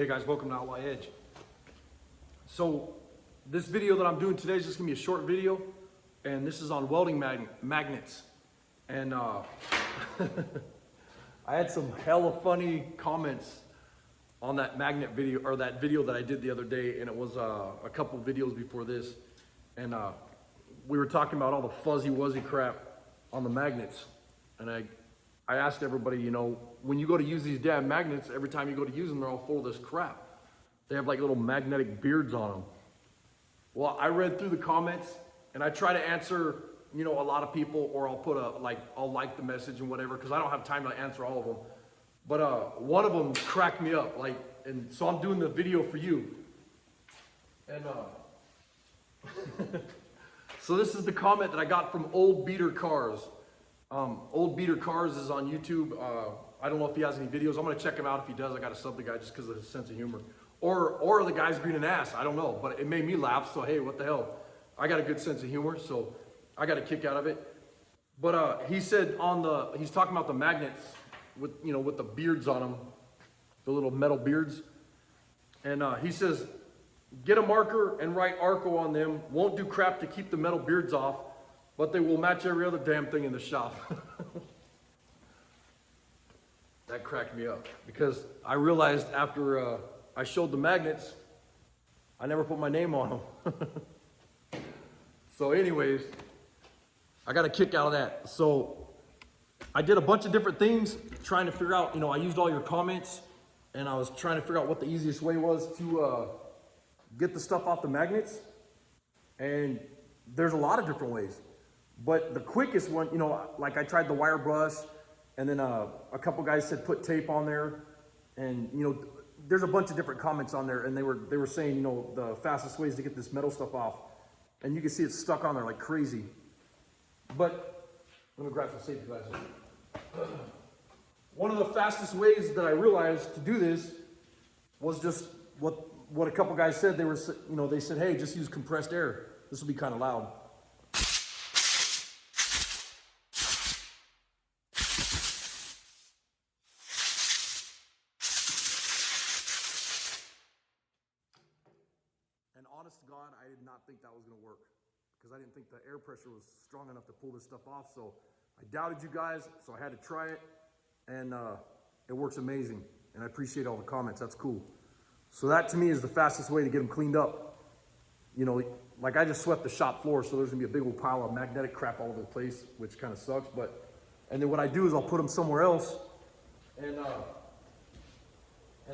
Hey guys, welcome to Outlaw Edge. So this video that I'm doing today is just gonna be a short video, and this is on welding magnets. And I had some hella funny comments on that magnet video, or that video that I did the other day, and it was a couple videos before this. And we were talking about all the fuzzy wuzzy crap on the magnets. And I asked everybody, you know, when you go to use these damn magnets, every time you go to use them, they're all full of this crap. They have like little magnetic beards on them. Well, I read through the comments and I try to answer, you know, a lot of people, or I'll put I'll like the message and whatever, because I don't have time to answer all of them. But one of them cracked me up, and so I'm doing the video for you. And so this is the comment that I got from Old Beater Cars. Old Beater Cars is on YouTube. I don't know if he has any videos. I'm gonna check him out. If he does, I gotta sub the guy just because of his sense of humor. Or the guy's being an ass, I don't know. But it made me laugh, so hey, what the hell? I got a good sense of humor, so I got a kick out of it. But he said he's talking about the magnets with, you know, with the beards on them, the little metal beards. And he says, get a marker and write Arco on them. Won't do crap to keep the metal beards off, but they will match every other damn thing in the shop. That cracked me up, because I realized after I showed the magnets, I never put my name on them. So anyways, I got a kick out of that. So I did a bunch of different things trying to figure out, you know, I used all your comments, and I was trying to figure out what the easiest way was to get the stuff off the magnets. And there's a lot of different ways. But the quickest one, you know, like I tried the wire brush, and then a couple guys said put tape on there. And, you know, there's a bunch of different comments on there, and they were saying, you know, the fastest ways to get this metal stuff off. And you can see it's stuck on there like crazy. But let me grab some safety glasses. One of the fastest ways that I realized to do this was just what a couple guys said. They said, hey, just use compressed air. This will be kind of loud. And honest to God, I did not think that was going to work, because I didn't think the air pressure was strong enough to pull this stuff off. So I doubted you guys, so I had to try it, and it works amazing. And I appreciate all the comments. That's cool. So that to me is the fastest way to get them cleaned up. You know, like I just swept the shop floor, so there's gonna be a big old pile of magnetic crap all over the place, which kind of sucks. And then what I do is I'll put them somewhere else, and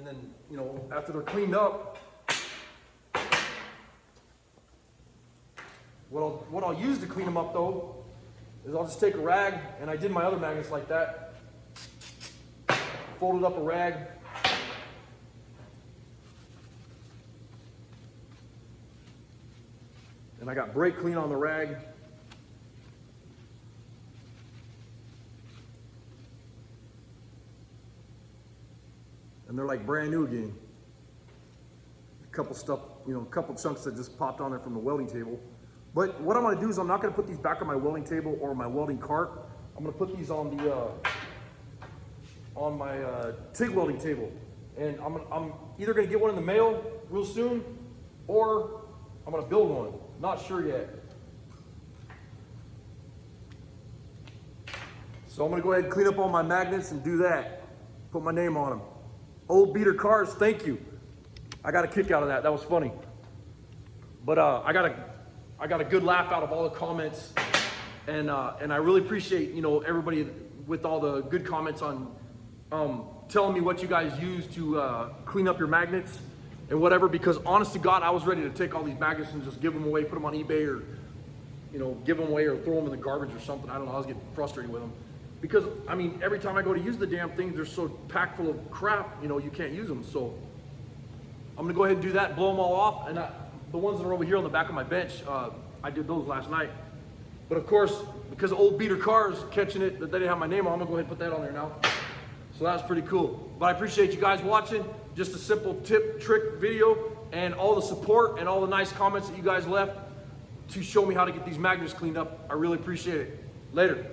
then, you know, after they're cleaned up, what I'll use to clean them up though is I'll just take a rag, and I did my other magnets like that. Folded up a rag. And I got brake clean on the rag. And they're like brand new again. A couple stuff, you know, a couple chunks that just popped on there from the welding table. But what I'm gonna do is I'm not gonna put these back on my welding table or my welding cart. I'm gonna put these on my TIG welding table. And I'm either gonna get one in the mail real soon, or I'm gonna build one. Not sure yet. So I'm gonna go ahead and clean up all my magnets and do that. Put my name on them. Old Beater Cars, thank you. I got a kick out of that. That was funny. But I got a good laugh out of all the comments, and I really appreciate, you know, everybody with all the good comments on telling me what you guys use to clean up your magnets and whatever, because honest to God, I was ready to take all these magnets and just give them away, put them on eBay, or, you know, give them away or throw them in the garbage or something. I don't know, I was getting frustrated with them. Because, I mean, every time I go to use the damn things, they're so packed full of crap, you know, you can't use them. So I'm gonna go ahead and do that, blow them all off. And the ones that are over here on the back of my bench, I did those last night. But of course, because Old Beater Cars catching it, that they didn't have my name on, I'm gonna go ahead and put that on there now. So that's pretty cool. But I appreciate you guys watching. Just a simple tip, trick video, and all the support and all the nice comments that you guys left to show me how to get these magnets cleaned up. I really appreciate it. Later.